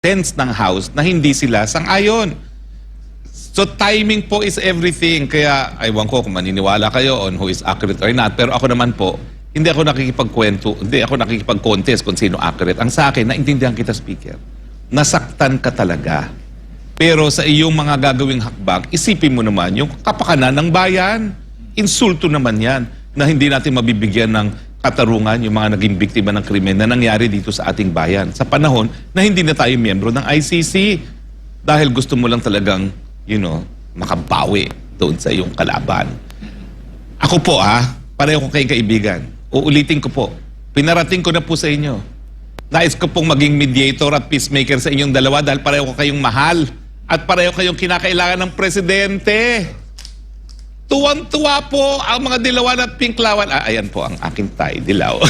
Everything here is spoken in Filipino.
sense ng House na hindi sila sang-ayon. So timing po is everything. Kaya, aywan ko kung maniniwala kayo on who is accurate or not. Pero ako naman po, hindi ako nakikipagkwento, hindi ako nakikipag-contest kung sino accurate. Ang sa akin, naintindihan kita, Speaker. Nasaktan ka talaga. Pero sa iyong mga gagawing hakbang, isipin mo naman yung kapakanan ng bayan. Insulto naman yan na hindi natin mabibigyan ng katarungan yung mga naging biktima ng krimen na nangyari dito sa ating bayan sa panahon na hindi na tayo miyembro ng ICC dahil gusto mo lang talagang, makabawi doon sa iyong kalaban. Ako po pareho ko kayong kaibigan. Uulitin ko po, pinarating ko na po sa inyo. Nais ko pong maging mediator at peacemaker sa inyong dalawa dahil pareho ko kayong mahal at pareho kayong kinakailangan ng presidente. Tuwang-tuwa po ang mga dilawan at pinklawan. Ayan po ang aking tie, dilaw.